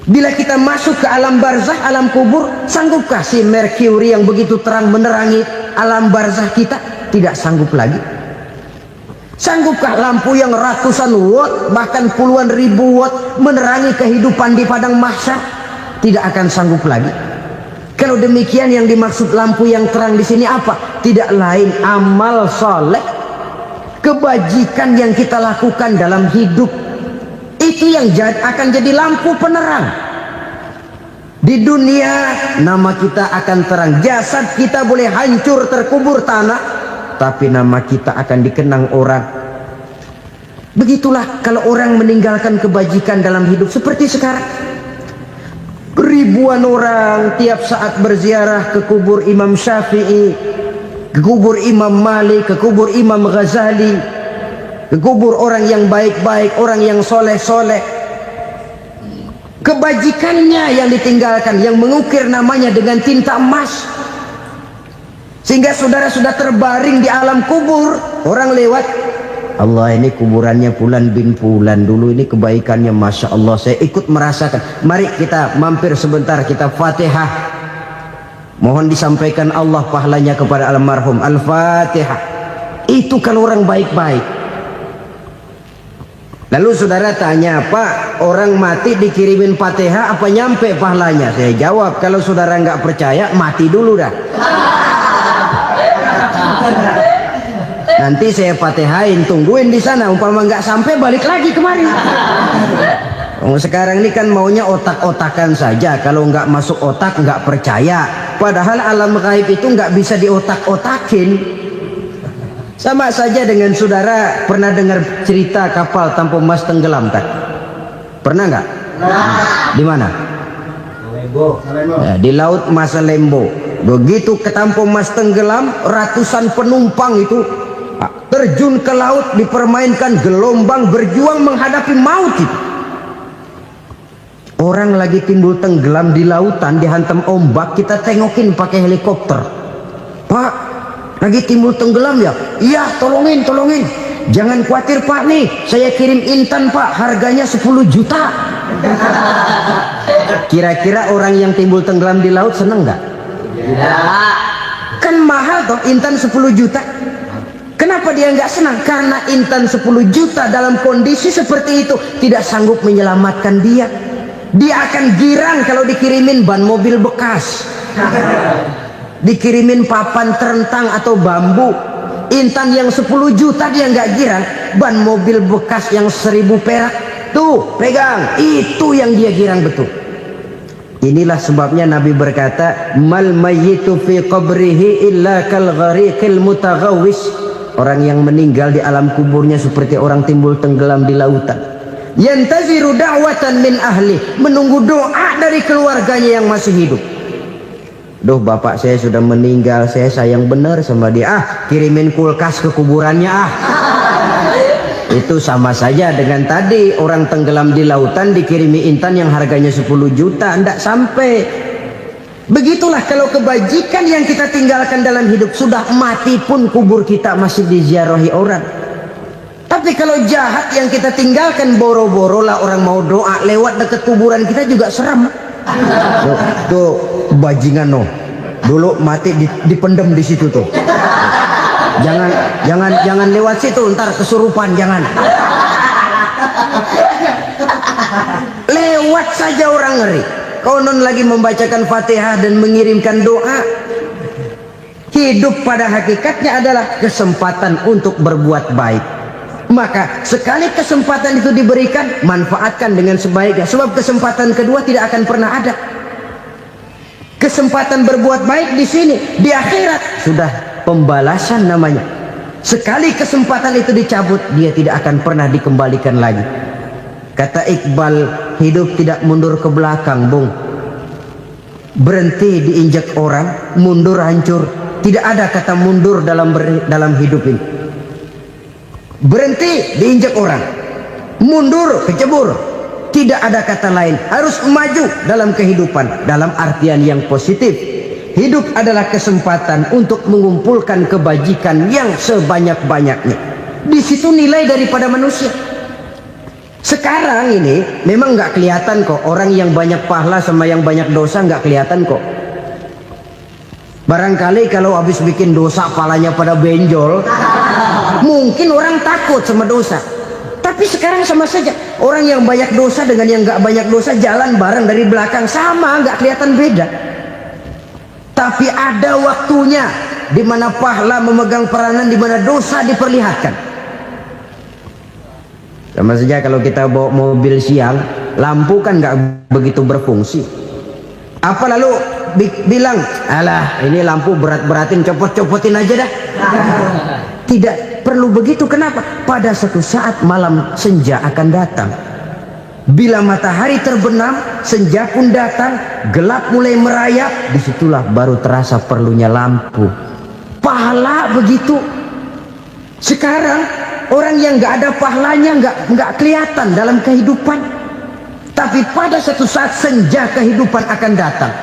Bila kita masuk ke alam barzah, alam kubur, sanggupkah si Mercury yang begitu terang menerangi alam barzah kita? Tidak sanggup lagi. Sanggupkah lampu yang ratusan watt, bahkan puluhan ribu watt menerangi kehidupan di padang mahsyar? Tidak akan sanggup lagi. Kalau demikian, yang dimaksud lampu yang terang di sini apa? Tidak lain amal soleh, kebajikan yang kita lakukan dalam hidup. Itu yang akan jadi lampu penerang. Di dunia nama kita akan terang. Jasad kita boleh hancur terkubur tanah, tapi nama kita akan dikenang orang. Begitulah kalau orang meninggalkan kebajikan dalam hidup seperti sekarang. Ribuan orang tiap saat berziarah ke kubur Imam Syafi'i, ke kubur Imam Malik, ke kubur Imam Ghazali, ke kubur orang yang baik-baik, orang yang soleh-soleh. Kebajikannya yang ditinggalkan, yang mengukir namanya dengan tinta emas, sehingga saudara sudah terbaring di alam kubur. Orang lewat, Allah, ini kuburannya Fulan bin Fulan, dulu ini kebaikannya Masya Allah, saya ikut merasakan. Mari kita mampir sebentar, kita Fatihah, mohon disampaikan Allah pahalanya kepada almarhum. Al-Fatihah. Itu kalau orang baik-baik. Lalu saudara tanya, Pak, orang mati dikirimin Fatihah apa nyampe pahalanya? Saya jawab, kalau saudara nggak percaya, mati dulu dah. Nanti saya Fatihain, tungguin di sana. Umpama nggak sampai, balik lagi kemari. Sekarang ini kan maunya otak-otakan saja. Kalau nggak masuk otak, nggak percaya. Padahal alam gaib itu nggak bisa diotak-otakin. Sama saja dengan saudara pernah dengar cerita kapal tanpa emas tenggelam kan? Pernah nggak? Di mana? Ya, di laut Masa Lembo. Begitu ketampung Mas tenggelam, ratusan penumpang itu terjun ke laut, dipermainkan gelombang, berjuang menghadapi maut itu. Orang lagi timbul tenggelam di lautan, dihantam ombak, kita tengokin pakai helikopter. Pak, lagi timbul tenggelam ya? Iya, tolongin. Jangan khawatir Pak, nih saya kirim intan Pak, harganya 10 juta. Kira-kira orang yang timbul tenggelam di laut seneng nggak? Tidak. Kan mahal toh intan 10 juta. Kenapa dia nggak senang? Karena intan 10 juta dalam kondisi seperti itu tidak sanggup menyelamatkan dia. Dia akan girang kalau dikirimin ban mobil bekas, dikirimin papan terentang atau bambu. Intan yang 10 juta dia nggak girang, ban mobil bekas yang 1000 perak tuh pegang, itu yang dia girang betul. Inilah sebabnya Nabi berkata, mal mayyitu fi qabrihi illa kal ghariqil mutaghawwis. Orang yang meninggal di alam kuburnya seperti orang timbul tenggelam di lautan. Yantaziru da'watan min ahli, menunggu doa dari keluarganya yang masih hidup. Duh, bapak saya sudah meninggal, saya sayang benar sama dia. Kirimin kulkas ke kuburannya Itu sama saja dengan tadi orang tenggelam di lautan dikirimi intan yang harganya 10 juta, tidak sampai. Begitulah kalau kebajikan yang kita tinggalkan dalam hidup, sudah mati pun kubur kita masih diziarahi orang. Tapi kalau jahat yang kita tinggalkan, boro-boro lah orang mau doa lewat dekat kuburan kita juga serem. Tuh bajingan no, dulu mati dipendem di situ tuh. Jangan lewat situ, ntar kesurupan, jangan. Lewat saja orang ngeri. Konon lagi membacakan Fatihah dan mengirimkan doa. Hidup pada hakikatnya adalah kesempatan untuk berbuat baik. Maka sekali kesempatan itu diberikan, manfaatkan dengan sebaiknya. Sebab kesempatan kedua tidak akan pernah ada. Kesempatan berbuat baik di sini, di akhirat sudah pembalasan namanya. Sekali kesempatan itu dicabut, dia tidak akan pernah dikembalikan lagi. Kata Iqbal, hidup tidak mundur ke belakang, Bung. Berhenti diinjak orang, mundur hancur. Tidak ada kata mundur dalam hidup ini. Berhenti diinjak orang, mundur kecebur. Tidak ada kata lain, harus maju dalam kehidupan dalam artian yang positif. Hidup adalah kesempatan untuk mengumpulkan kebajikan yang sebanyak-banyaknya. Di situ nilai daripada manusia. Sekarang ini memang nggak kelihatan kok, orang yang banyak pahala sama yang banyak dosa nggak kelihatan kok. Barangkali kalau habis bikin dosa palanya pada benjol, mungkin orang takut sama dosa. Tapi sekarang sama saja, orang yang banyak dosa dengan yang nggak banyak dosa jalan bareng dari belakang, sama, nggak kelihatan beda. Tapi ada waktunya di mana pahala memegang peranan, di mana dosa diperlihatkan. Sama saja kalau kita bawa mobil siang, lampu kan nggak begitu berfungsi. Apa lalu bilang, alah ini lampu berat-beratin, copot-copotin aja dah. Tidak perlu begitu. Kenapa? Pada suatu saat malam senja akan datang. Bila matahari terbenam, senja pun datang, gelap mulai merayap, disitulah baru terasa perlunya lampu. Pahala begitu. Sekarang orang yang nggak ada pahalanya nggak kelihatan dalam kehidupan. Tapi pada suatu saat senja kehidupan akan datang.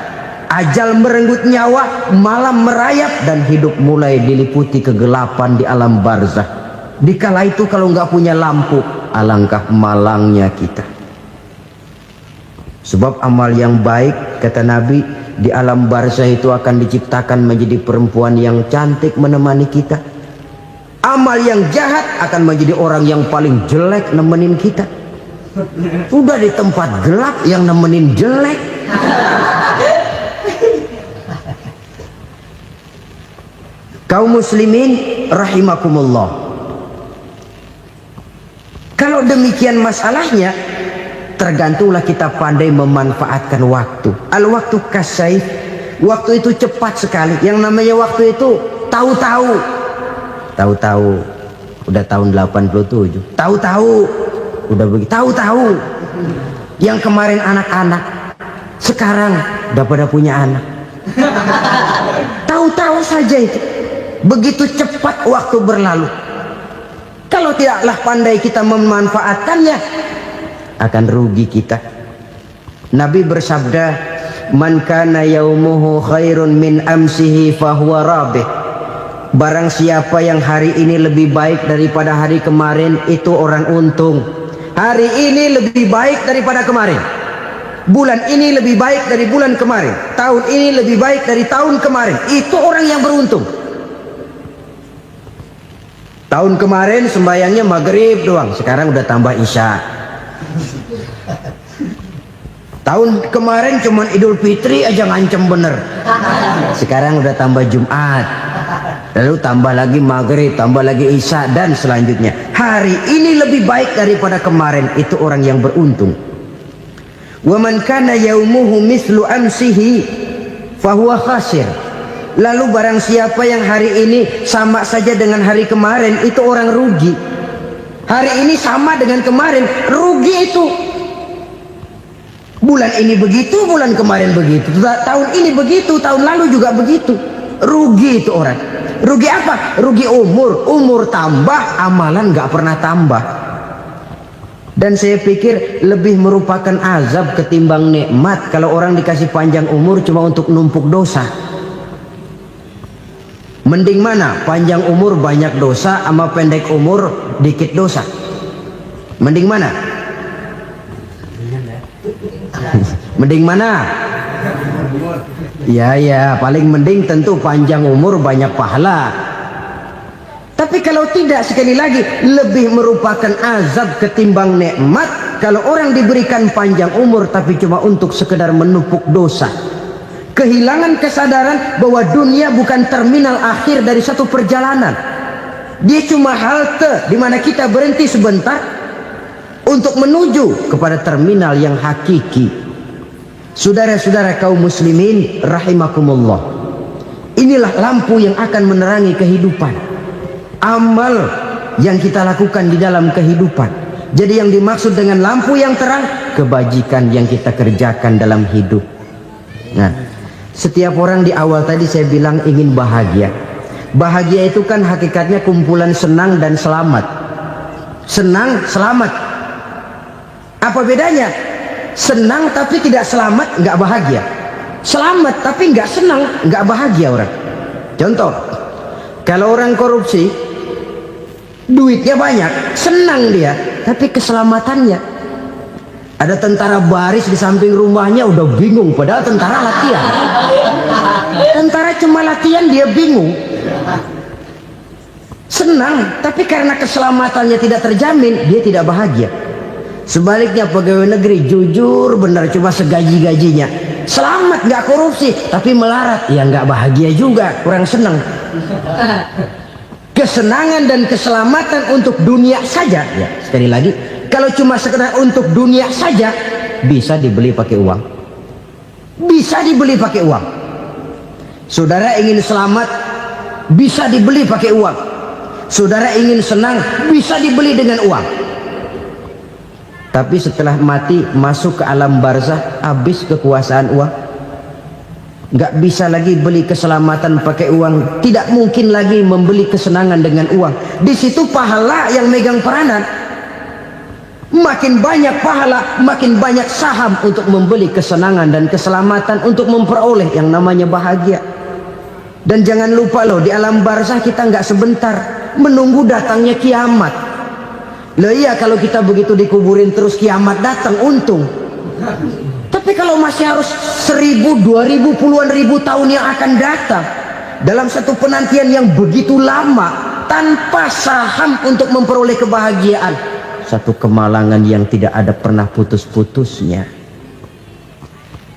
Ajal merenggut nyawa, malam merayap, dan hidup mulai diliputi kegelapan di alam barzah. Dikala itu kalau nggak punya lampu, alangkah malangnya kita. Sebab amal yang baik, kata Nabi, di alam barzah itu akan diciptakan menjadi perempuan yang cantik menemani kita. Amal yang jahat akan menjadi orang yang paling jelek nemenin kita. Udah di tempat gelap yang nemenin jelek. Kaum muslimin rahimakumullah. Kalau demikian masalahnya, tergantunglah kita pandai memanfaatkan waktu. Al-waktu kasayf, waktu itu cepat sekali. Yang namanya waktu itu tahu-tahu. Udah tahun 87. Tahu-tahu. Udah begitu. Tahu-tahu. Yang kemarin anak-anak, sekarang udah pada punya anak. Tahu-tahu saja itu. Begitu cepat waktu berlalu. Kalau tidaklah pandai kita memanfaatkannya, akan rugi kita. Nabi bersabda, "Man kana yaumuhu khairun min amsihi fahuwa rabih." Barang siapa yang hari ini lebih baik daripada hari kemarin, itu orang untung. Hari ini lebih baik daripada kemarin. Bulan ini lebih baik dari bulan kemarin. Tahun ini lebih baik dari tahun kemarin. Itu orang yang beruntung. Tahun kemarin sembayangnya maghrib doang, sekarang udah tambah isya. Tahun kemarin cuman Idul Fitri aja ngancem bener, sekarang udah tambah Jumat, lalu tambah lagi maghrib, tambah lagi isya, dan selanjutnya. Hari ini lebih baik daripada kemarin, itu orang yang beruntung. Wa man kana yaumuhu mislu amsihi fahuwa khasir. Lalu barang siapa yang hari ini sama saja dengan hari kemarin, itu orang rugi. Hari ini sama dengan kemarin, rugi itu. Bulan ini begitu, bulan kemarin begitu, tahun ini begitu, tahun lalu juga begitu. Rugi itu orang. Rugi apa? Rugi umur. Umur tambah, amalan gak pernah tambah. Dan saya pikir lebih merupakan azab ketimbang nikmat kalau orang dikasih panjang umur cuma untuk numpuk dosa. Mending mana? Panjang umur banyak dosa sama pendek umur dikit dosa? Mending mana? Mending mana? Ya, paling mending tentu panjang umur banyak pahala. Tapi kalau tidak, sekali lagi, lebih merupakan azab ketimbang nikmat kalau orang diberikan panjang umur tapi cuma untuk sekedar menumpuk dosa. Kehilangan kesadaran bahwa dunia bukan terminal akhir dari satu perjalanan. Dia cuma halte di mana kita berhenti sebentar untuk menuju kepada terminal yang hakiki. Saudara-saudara kaum muslimin rahimakumullah, inilah lampu yang akan menerangi kehidupan. Amal yang kita lakukan di dalam kehidupan. Jadi yang dimaksud dengan lampu yang terang, kebajikan yang kita kerjakan dalam hidup. Nah, setiap orang di awal tadi saya bilang ingin bahagia. Bahagia itu kan hakikatnya kumpulan senang dan selamat. Senang, selamat. Apa bedanya? Senang tapi tidak selamat, nggak bahagia. Selamat tapi nggak senang, nggak bahagia orang. Contoh, kalau orang korupsi, duitnya banyak, senang dia, tapi keselamatannya. Ada tentara baris di samping rumahnya udah bingung, padahal tentara latihan. Tentara cuma latihan, dia bingung. Senang, tapi karena keselamatannya tidak terjamin, dia tidak bahagia. Sebaliknya pegawai negeri jujur benar, cuma segaji-gajinya, selamat nggak korupsi tapi melarat, ya nggak bahagia juga, kurang senang. Kesenangan dan keselamatan untuk dunia saja, ya sekali lagi, kalau cuma sekedar untuk dunia saja, bisa dibeli pakai uang, bisa dibeli pakai uang. Saudara ingin selamat, bisa dibeli pakai uang. Saudara ingin senang, bisa dibeli dengan uang. Tapi setelah mati masuk ke alam barzah, habis kekuasaan uang. Nggak bisa lagi beli keselamatan pakai uang, tidak mungkin lagi membeli kesenangan dengan uang. Di situ pahala yang megang peranan. Makin banyak pahala, makin banyak saham untuk membeli kesenangan dan keselamatan, untuk memperoleh yang namanya bahagia. Dan jangan lupa loh, di alam barzah kita nggak sebentar, menunggu datangnya kiamat. Loh iya, kalau kita begitu dikuburin terus kiamat datang, untung. Tapi kalau masih harus 1000, 2000, puluhan ribu tahun yang akan datang, dalam satu penantian yang begitu lama, tanpa saham untuk memperoleh kebahagiaan, satu kemalangan yang tidak ada pernah putus-putusnya.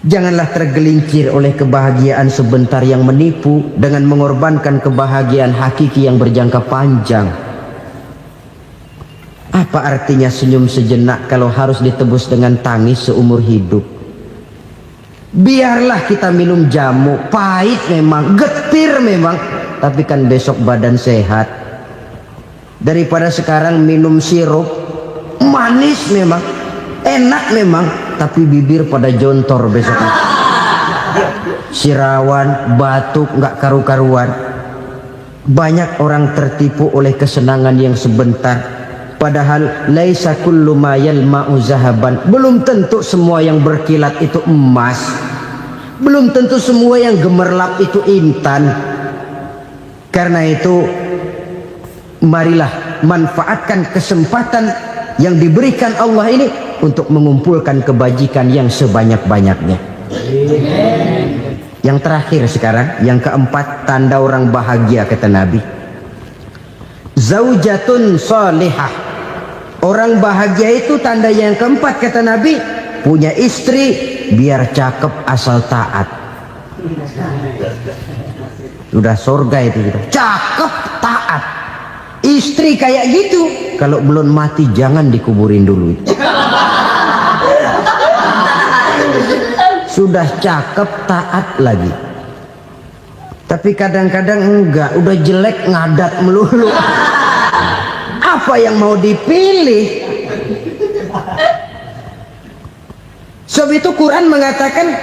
Janganlah tergelincir oleh kebahagiaan sebentar yang menipu dengan mengorbankan kebahagiaan hakiki yang berjangka panjang. Apa artinya senyum sejenak kalau harus ditebus dengan tangis seumur hidup? Biarlah kita minum jamu, pahit memang, getir memang, tapi kan besok badan sehat. Daripada sekarang minum sirup, manis memang, enak memang, tapi bibir pada jontor besoknya. sirawan, batuk, nggak karu-karuan. Banyak orang tertipu oleh kesenangan yang sebentar, padahal laisa kullu ma yalma'u zahaban. Belum tentu semua yang berkilat itu emas, belum tentu semua yang gemerlap itu intan. Karena itu marilah manfaatkan kesempatan yang diberikan Allah ini untuk mengumpulkan kebajikan yang sebanyak-banyaknya. Yang terakhir sekarang, yang keempat, tanda orang bahagia kata Nabi. Zaujatun salihah. Orang bahagia itu tanda yang keempat kata Nabi, punya istri biar cakep asal taat. Sudah surga itu gitu. Cakep taat. Istri kayak gitu, kalau belum mati jangan dikuburin dulu itu. Sudah cakep taat lagi, tapi kadang-kadang enggak, udah jelek ngadat melulu. Apa yang mau dipilih? Sebab itu Quran mengatakan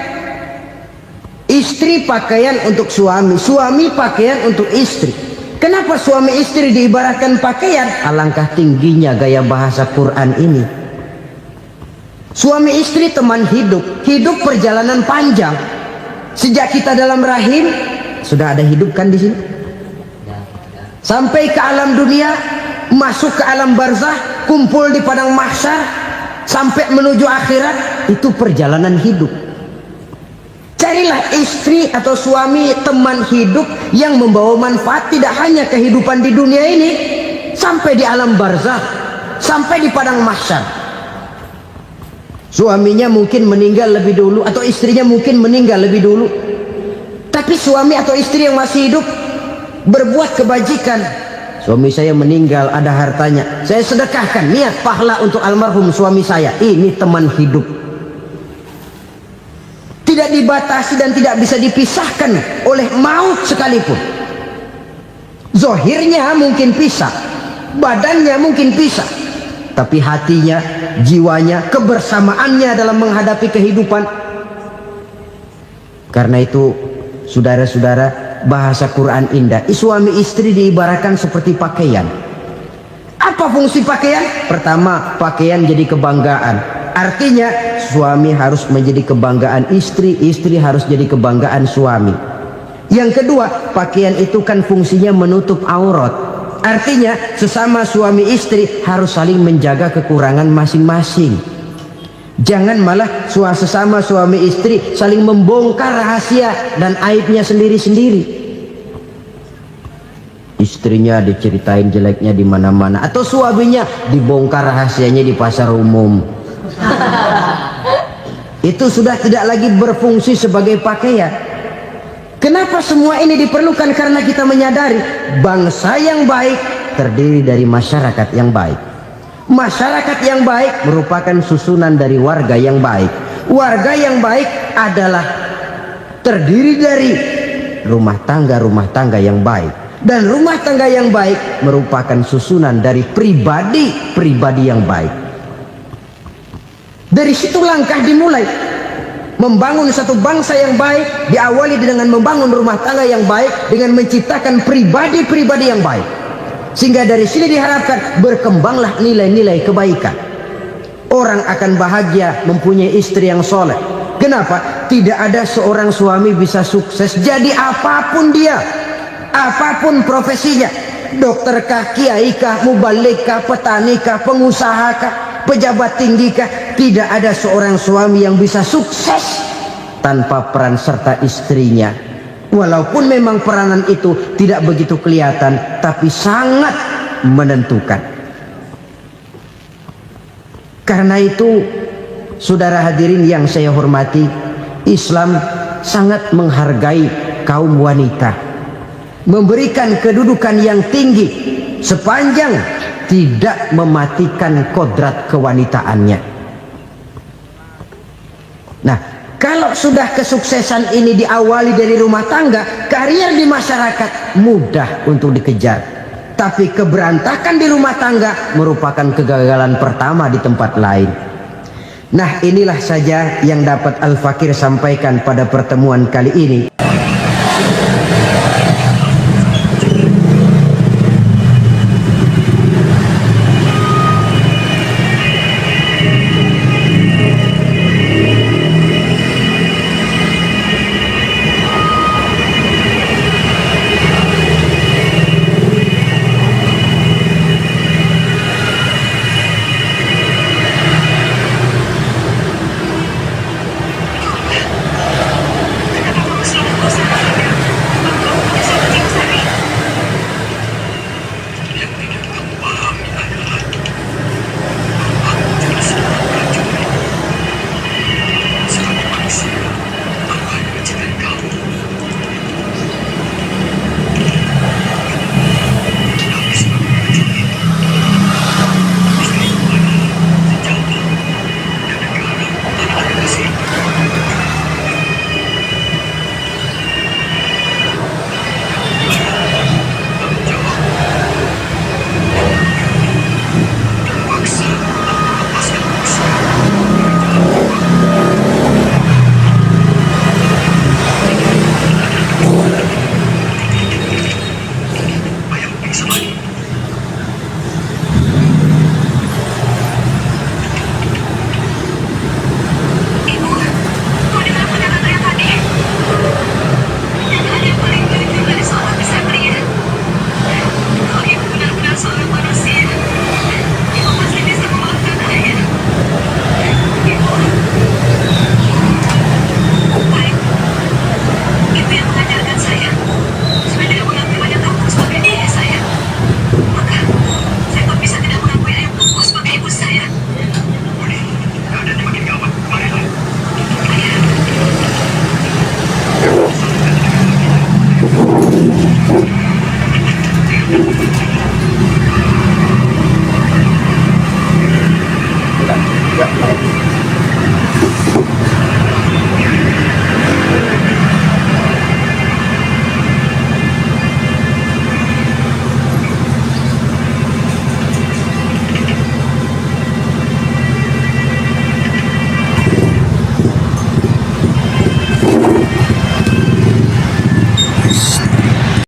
istri pakaian untuk suami, suami pakaian untuk istri. Kenapa suami istri diibaratkan pakaian? Alangkah tingginya gaya bahasa Quran ini. Suami istri teman hidup, hidup perjalanan panjang. Sejak kita dalam rahim sudah ada hidup kan di sini. Sampai ke alam dunia, masuk ke alam barzah, kumpul di padang mahsyar, sampai menuju akhirat, itu perjalanan hidup. Carilah istri atau suami teman hidup yang membawa manfaat tidak hanya kehidupan di dunia ini, sampai di alam barzah, sampai di padang mahsyar. Suaminya mungkin meninggal lebih dulu, atau istrinya mungkin meninggal lebih dulu, tapi suami atau istri yang masih hidup berbuat kebajikan. Suami saya meninggal, ada hartanya, saya sedekahkan, niat pahala untuk almarhum suami saya. Ini teman hidup, tidak dibatasi dan tidak bisa dipisahkan oleh maut sekalipun. Zohirnya mungkin pisah, badannya mungkin pisah, tapi hatinya, jiwanya, kebersamaannya dalam menghadapi kehidupan. Karena itu saudara-saudara, bahasa Quran indah. Suami istri diibaratkan seperti pakaian. Apa fungsi pakaian? Pertama, pakaian jadi kebanggaan. Artinya suami harus menjadi kebanggaan istri, istri harus jadi kebanggaan suami. Yang kedua, pakaian itu kan fungsinya menutup aurat. Artinya sesama suami istri harus saling menjaga kekurangan masing-masing. Jangan malah sesama suami istri saling membongkar rahasia dan aibnya sendiri-sendiri. Istrinya diceritain jeleknya di mana-mana, atau suaminya dibongkar rahasianya di pasar umum. Itu sudah tidak lagi berfungsi sebagai pakaian. Kenapa semua ini diperlukan? Karena kita menyadari bangsa yang baik terdiri dari masyarakat yang baik. Masyarakat yang baik merupakan susunan dari warga yang baik. Warga yang baik adalah terdiri dari rumah tangga yang baik. Dan rumah tangga yang baik merupakan susunan dari pribadi yang baik. Dari situ langkah dimulai. Membangun satu bangsa yang baik diawali dengan membangun rumah tangga yang baik, dengan menciptakan pribadi-pribadi yang baik. Sehingga dari sini diharapkan berkembanglah nilai-nilai kebaikan. Orang akan bahagia mempunyai istri yang soleh. Kenapa? Tidak ada seorang suami bisa sukses jadi apapun dia, apapun profesinya. Dokterkah, kiaikah, mubalikah, petanikah, pengusahakah, pejabat tinggikah, tidak ada seorang suami yang bisa sukses tanpa peran serta istrinya. Walaupun memang peranan itu tidak begitu kelihatan, tapi sangat menentukan. Karena itu, saudara hadirin yang saya hormati, Islam sangat menghargai kaum wanita, memberikan kedudukan yang tinggi sepanjang tidak mematikan kodrat kewanitaannya. Nah, kalau sudah kesuksesan ini diawali dari rumah tangga, karier di masyarakat mudah untuk dikejar. Tapi keberantakan di rumah tangga merupakan kegagalan pertama di tempat lain. Nah, inilah saja yang dapat Al-Fakir sampaikan pada pertemuan kali ini.